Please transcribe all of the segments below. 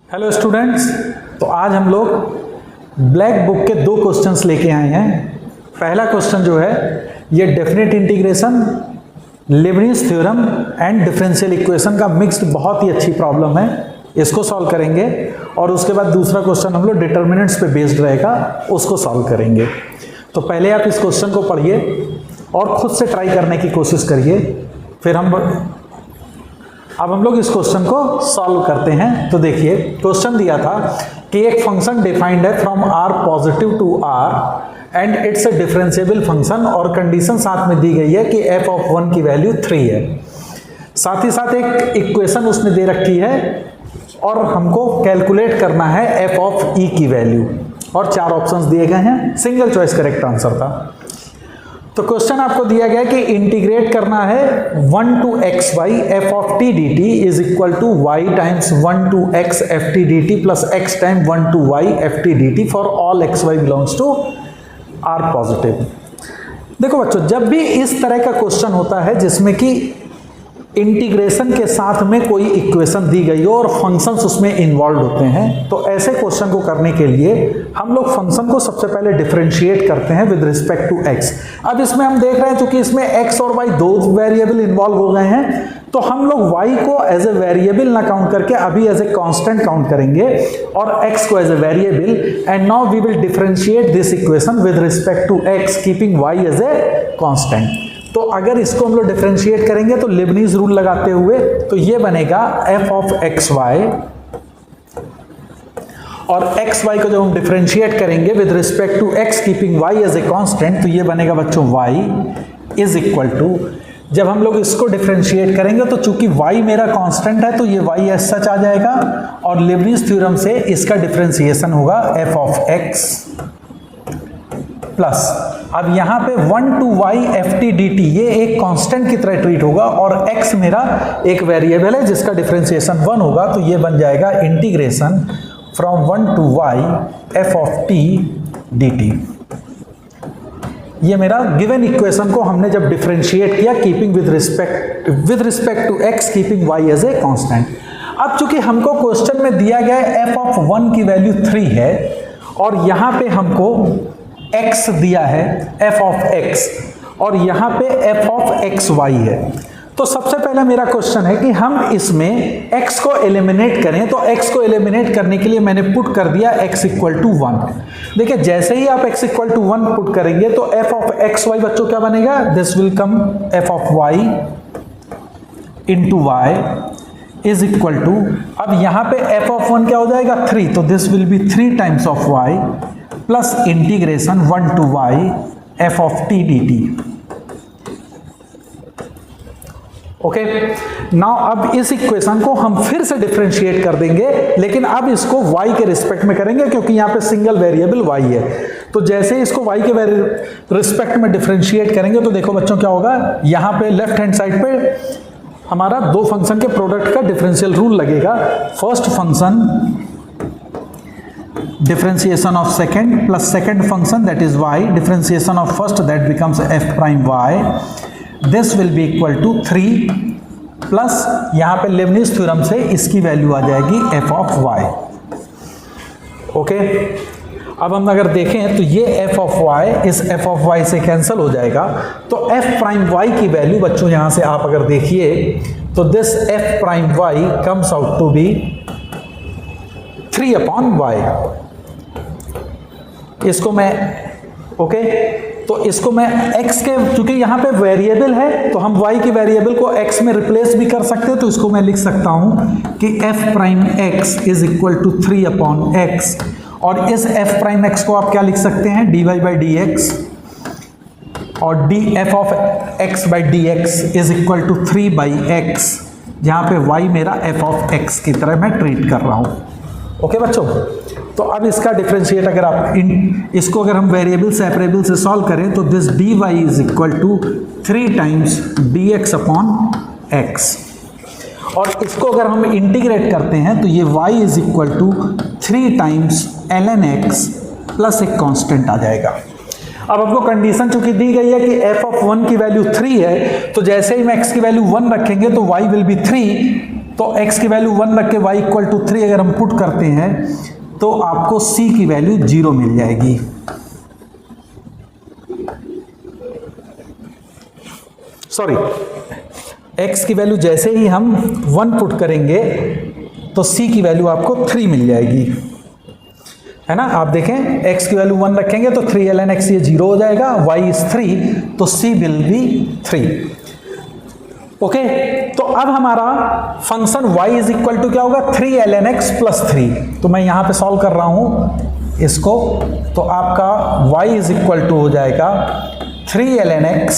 Hello students, तो आज हम लोग ब्लैक बुक के दो क्वेश्चंस लेके आए हैं। पहला क्वेश्चन जो है ये definite integration, Leibniz theorem and differential equation का मिक्स्ड बहुत ही अच्छी प्रॉब्लम है, इसको सॉल्व करेंगे। और उसके बाद दूसरा क्वेश्चन हम लोग डिटर्मिनेंट्स पे बेस्ड रहेगा, उसको सॉल्व करेंगे। तो पहले आप इस क्वेश्चन को पढ़िए और खुद से ट्राई करने की कोशिश करिए, फिर अब हम लोग इस क्वेश्चन को सॉल्व करते हैं। तो देखिए क्वेश्चन दिया था कि एक फंक्शन डिफाइंड है from R positive to R and it's a differentiable function, और कंडीशन साथ में दी गई है कि f ऑफ 1 की वैल्यू 3 है। साथ ही साथ एक इक्वेशन उसने दे रखी है और हमको कैलकुलेट करना है f ऑफ e की वैल्यू, और 4 ऑप्शंस दिए गए हैं, सिंगल चॉइस करेक्ट आंसर था। तो क्वेश्चन आपको दिया गया कि इंटीग्रेट करना है 1 to x y f of t dt is equal to y times 1 to x f t dt plus x time 1 to y f t dt for all x y belongs to r positive. देखो बच्चों, जब भी इस तरह का question होता है जिसमें कि इंटीग्रेशन के साथ में कोई इक्वेशन दी गई हो और फंक्शंस उसमें इन्वॉल्व होते हैं, तो ऐसे क्वेश्चन को करने के लिए हम लोग फंक्शन को सबसे पहले डिफरेंशिएट करते हैं विद रिस्पेक्ट टू x। अब इसमें हम देख रहे हैं क्योंकि इसमें x और y दो वेरिएबल इन्वॉल्व हो गए हैं, तो हम लोग y को एज ए वेरिएबल ना काउंट करके अभी एज ए कांस्टेंट काउंट करेंगे और x को as a variable, and now we will differentiate this equation with respect to x keeping y as a constant. तो अगर इसको हम लोग डिफरेंशिएट करेंगे तो लीबनिज़ रूल लगाते हुए तो ये बनेगा f ऑफ एक्स वाई, और एक्स वाई को जब हम डिफरेंशिएट करेंगे with respect to x keeping y as a constant, तो ये बनेगा बच्चों y इज इक्वल टू, जब हम लोग इसको डिफरेंशिएट करेंगे तो चूंकि y मेरा कांस्टेंट है तो ये y एज सच आ जाएगा, और लीबनिज़ थ्योरम से इसका डिफरेंशिएशन होगा f ऑफ x प्लस, अब यहाँ पे 1 to y f t dt ये एक कांस्टेंट की तरह ट्रीट होगा, और x मेरा एक वेरिएबल है जिसका डिफरेंशिएशन 1 होगा, तो ये बन जाएगा integration from 1 to y f of t dt। ये मेरा गिवन इक्वेशन को हमने जब डिफरेंशिएट किया keeping with respect to x keeping y as a constant. अब चूंकि हमको क्वेश्चन में दिया गया है f ऑफ 1 की वैल्यू 3 है और यहाँ पे हमको x दिया है f ऑफ x और यहाँ पे f ऑफ एक्स वाई है, तो सबसे पहला मेरा क्वेश्चन है कि हम इसमें x को एलिमिनेट करें। तो x को एलिमिनेट करने के लिए मैंने पुट कर दिया x इक्वल टू 1। देखिए जैसे ही आप x इक्वल टू 1 पुट करेंगे तो f ऑफ एक्स वाई बच्चों क्या बनेगा, this will come f of y into y is equal to, अब यहाँ पे f ऑफ 1 क्या हो जाएगा 3, तो this will be 3 times of y plus integration 1 to y f of t dt। Okay, now अब इस इक्वेशन को हम फिर से डिफरेंशिएट कर देंगे, लेकिन अब इसको y के रिस्पेक्ट में करेंगे क्योंकि यहाँ पे सिंगल वेरिएबल y है। तो जैसे ही इसको y के रिस्पेक्ट में डिफरेंशिएट करेंगे तो देखो बच्चों क्या होगा, यहाँ पे लेफ्ट हैंड साइड पे हमारा दो फंक्शन के प्रोडक्ट का डिफरेंशियल रूल लगेगा। First function differentiation of second plus second function that is y, differentiation of first that becomes f prime y, this will be equal to 3 plus यहाँ पे Leibniz theorem से इसकी value आ जाएगी f of y। Okay, अब हम अगर देखें तो ये f ऑफ y इस f ऑफ y से कैंसिल हो जाएगा, तो f प्राइम y की वैल्यू बच्चों यहाँ से आप अगर देखिए तो this f prime y comes out to be 3 upon y। इसको मैं ओके, तो इसको मैं x के, चूंकि यहाँ पे वेरिएबल है तो हम y की वेरिएबल को x में रिप्लेस भी कर सकते हैं, तो इसको मैं लिख सकता हूँ कि f prime x is equal to 3 upon x, और इस f प्राइम x को आप क्या लिख सकते हैं dy बाई डी एक्स, और f of x by d x is equal to 3 by x, जहाँ पे y मेरा f ऑफ x की तरह मैं ट्रीट कर रहा हूँ। ओके बच्चों, तो अब इसका डिफरेंशिएट अगर आप इसको अगर हम वेरिएबल सेपरेबल से सॉल्व करें तो this dy is equal to 3 times dx upon x, और इसको अगर हम इंटीग्रेट करते हैं तो ये y is equal to 3 times ln x plus एक कांस्टेंट आ जाएगा। अब आपको कंडीशन चूंकि दी गई है कि f ऑफ 1 की वैल्यू 3 है, तो जैसे ही हम x की वैल्यू 1 रखेंगे तो y विल बी 3 तो x की वैल्यू 1 रख के y इक्वल टू 3 अगर हम पुट करते हैं तो आपको c की वैल्यू 0 मिल जाएगी। सॉरी, x की वैल्यू जैसे ही हम 1 पुट करेंगे तो c की वैल्यू आपको 3 मिल जाएगी, है ना। आप देखें x की वैल्यू 1 रखेंगे तो 3 ln x ये 0 हो जाएगा, y इज 3 तो c विल बी 3। ओके, तो अब हमारा function y is equal to क्या होगा, 3 ln x प्लस 3। तो मैं यहां पे सॉल्व कर रहा हूं इसको, तो आपका y इज इक्वल टू हो जाएगा 3 ln x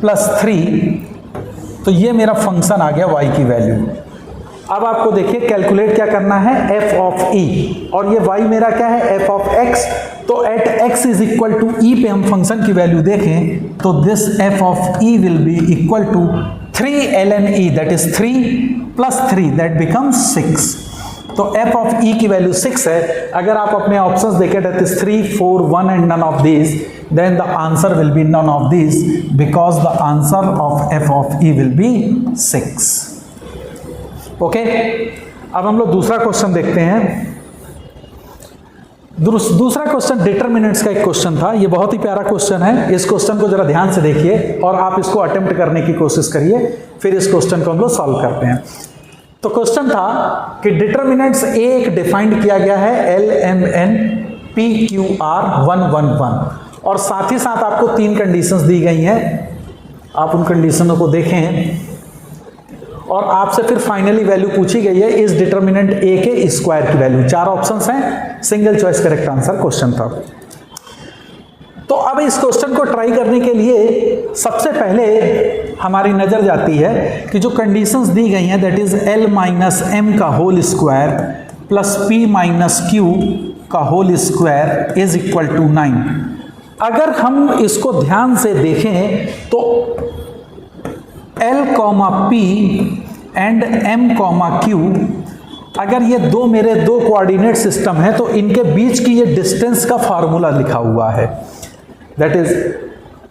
प्लस 3। तो ये मेरा फंक्शन आ गया y की वैल्यू। अब आपको देखिए कैलकुलेट क्या करना है, f ऑफ e, और ये y मेरा क्या है, f ऑफ x। तो at x is equal to e पे हम फंक्शन की वैल्यू देखें तो this f of e will be equal to 3 ln e, that is 3 plus 3 that becomes 6। तो f ऑफ e की वैल्यू 6 है। अगर आप अपने ऑप्शंस देखें that is 3, 4, 1 and none of these, then the answer will be none of these because the answer of f of e will be 6। Okay, अब हम लोग दूसरा क्वेश्चन देखते हैं। दूसरा क्वेश्चन डिटरमिनेंट्स का एक क्वेश्चन था। ये बहुत ही प्यारा क्वेश्चन है, इस क्वेश्चन को जरा ध्यान से देखिए और आप इसको अटेम्प्ट करने की कोशिश करिए, फिर इस क्वेश्चन को हम लोग सॉल्व करते हैं। तो क्वेश्चन था कि डिटरमिनेंट्स ए एक डिफाइंड किया गया है LMNPQR111 और साथ ही साथ आपको 3 कंडीशंस दी गई हैं। आप उन कंडीशनों को देखें और आपसे फिर फाइनली वैल्यू पूछी गई है इस डिटरमिनेंट ए के स्क्वायर की वैल्यू। 4 ऑप्शंस हैं, single choice correct answer question था। तो अब इस क्वेश्चन को ट्राई करने के लिए सबसे पहले हमारी नजर जाती है कि जो कंडीशंस दी गई हैं that is L minus M का whole square plus P minus Q का whole square is equal to 9। अगर हम इसको ध्यान से देखें तो L, P and M, Q, अगर ये मेरे दो कोऑर्डिनेट सिस्टम है तो इनके बीच की ये डिस्टेंस का फार्मूला लिखा हुआ है, that is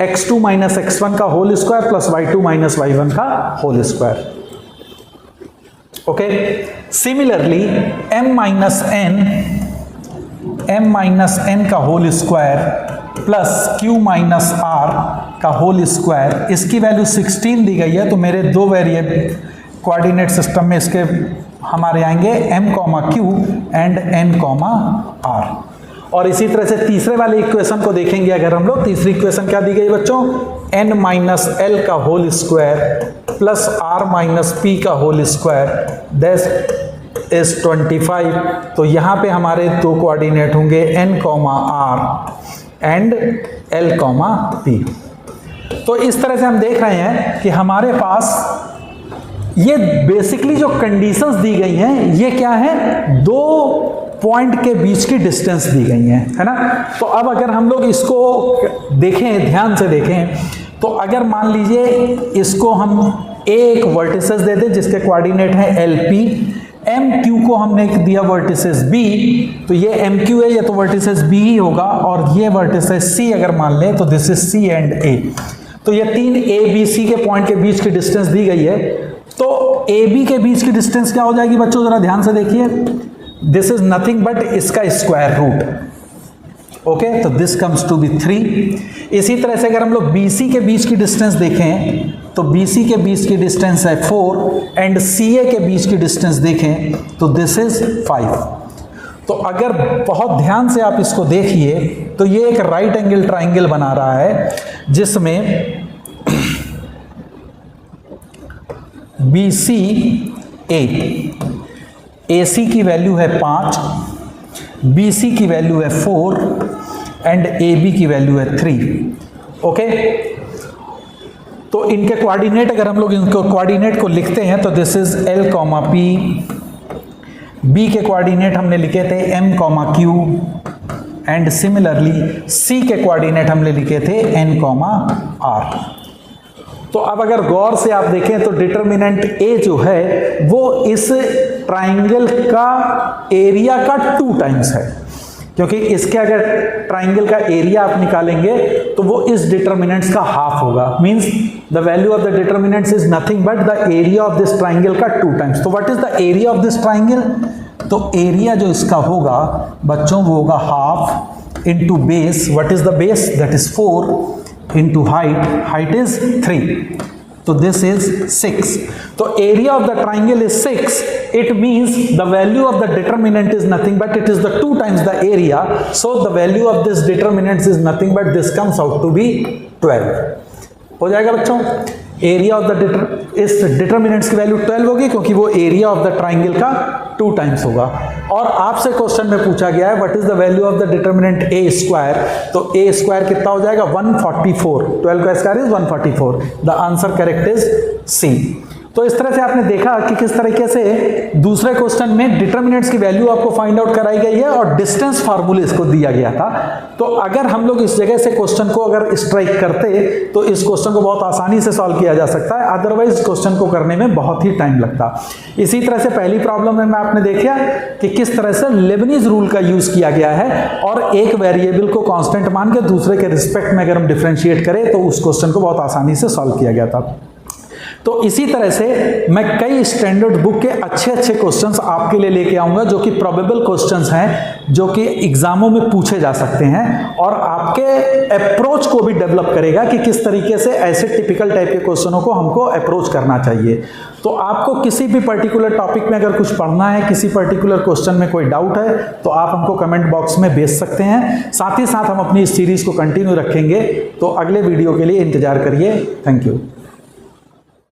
x2 minus x1 का whole square plus y2 minus y1 का whole square. Okay, similarly m minus n का whole square plus q minus r का होल स्क्वायर, इसकी वैल्यू 16 दी गई है। तो मेरे दो वेरिएबल कोऑर्डिनेट सिस्टम में इसके हमारे आएंगे m, q and n, r। और इसी तरह से तीसरे वाले इक्वेशन को देखेंगे अगर हम लोग, तीसरी इक्वेशन क्या दी गई बच्चों, n माइनस l का whole square plus r minus p का होल स्क्वायर दैट इज 25। तो यहाँ पे हमारे दो कोऑर्डिनेट होंगे n, r and l, p। तो इस तरह से हम देख रहे हैं कि हमारे पास ये बेसिकली जो कंडीशंस दी गई हैं ये क्या है, दो पॉइंट के बीच की डिस्टेंस दी गई है ना। तो अब अगर हम लोग इसको देखें, ध्यान से देखें, तो अगर मान लीजिए इसको हम एक वर्टिसेस दे दें जिसके कोऑर्डिनेट है LP, MQ को हमने दिया वर्टिसेस B, तो ये MQ है, ये तो वर्टिसेस B ही होगा, और ये वर्टिसेस C अगर मान लें तो this is C and A। तो ये 3 ABC के पॉइंट के बीच की डिस्टेंस दी गई है। तो AB के बीच की डिस्टेंस क्या हो जाएगी बच्चों, जरा ध्यान से देखिए, दिस इज नथिंग बट इसका स्क्वायर रूट। ओके, तो दिस कम्स टू बी 3। इसी तरह से अगर हम लोग BC के बीच की डिस्टेंस देखें तो BC के बीच की डिस्टेंस है 4 एंड CA के बीच की डिस्टेंस देखें तो दिस इज 5। तो अगर बहुत ध्यान से आप इसको देखिए तो ये एक राइट एंगल ट्राइंगल बना रहा है जिसमें BCA, AC की वैल्यू है 5, BC की वैल्यू है 4 एंड AB की वैल्यू है 3। ओके, तो इनके कोऑर्डिनेट अगर हम लोग इनको कोऑर्डिनेट को लिखते हैं तो this is L, P, B के कोऑर्डिनेट हमने लिखे थे M, Q and similarly C के कोऑर्डिनेट हमने लिखे थे N, R। तो अब अगर गौर से आप देखें तो डिटरमिनेंट A जो है वो इस ट्राइंगल का एरिया का 2 टाइम्स है। क्योंकि इसके अगर ट्राइंगल का एरिया आप निकालेंगे तो वो इस डिटर्मिनेंट्स का हाफ होगा, means the value of the determinants is nothing but the area of this triangle का 2 टाइम्स। तो what is the area of this triangle? तो एरिया जो इसका होगा बच्चों वो होगा half into base. What is the base? That is 4 into height is 3, तो दिस इज 6। तो area of the triangle is 6, it means the value of the determinant is nothing but it is the 2 times the area, so the value of this determinant is nothing but this comes out to be 12। हो जाएगा बच्चों? Area of the इस determinants की value 12 होगी क्योंकि वो area of the triangle का 2 times होगा। और आपसे क्वेश्चन में पूछा गया है what is the value of the determinant A square, तो ए स्क्वायर कितना हो जाएगा? 144। 12 का square is 144। The answer correct is C. तो इस तरह से आपने देखा कि किस तरीके से दूसरे क्वेश्चन में डिटर्मिनेंट्स की वैल्यू आपको फाइंड आउट कराई गई है और डिस्टेंस फार्मूले इसको दिया गया था। तो अगर हम लोग इस जगह से क्वेश्चन को अगर स्ट्राइक करते तो इस क्वेश्चन को बहुत आसानी से सॉल्व किया जा सकता है, अदरवाइज क्वेश्चन को करने में बहुत ही टाइम लगता। इसी तरह से पहली प्रॉब्लम में आपने देखा कि किस तरह से लेबनीज रूल का यूज किया गया है और एक वेरिएबल को कांस्टेंट मान के दूसरे के रिस्पेक्ट में अगर हम डिफरेंशिएट करें तो उस क्वेश्चन को बहुत आसानी से सॉल्व किया गया था। तो इसी तरह से मैं कई स्टैंडर्ड बुक के अच्छे क्वेश्चंस आपके लिए लेके आऊंगा जो कि प्रोबेबल क्वेश्चंस हैं, जो कि एग्जामों में पूछे जा सकते हैं और आपके अप्रोच को भी डेवलप करेगा कि किस तरीके से ऐसे टिपिकल टाइप के क्वेश्चनों को हमको अप्रोच करना चाहिए। तो आपको किसी भी पर्टिकुलर टॉपिक में अगर कुछ पढ़ना है, किसी पर्टिकुलर क्वेश्चन में कोई डाउट है तो आप हमको कमेंट बॉक्स में भेज सकते हैं। साथ ही साथ हम अपनी इस सीरीज को कंटिन्यू रखेंगे, तो अगले वीडियो के लिए इंतजार करिए। Thank you.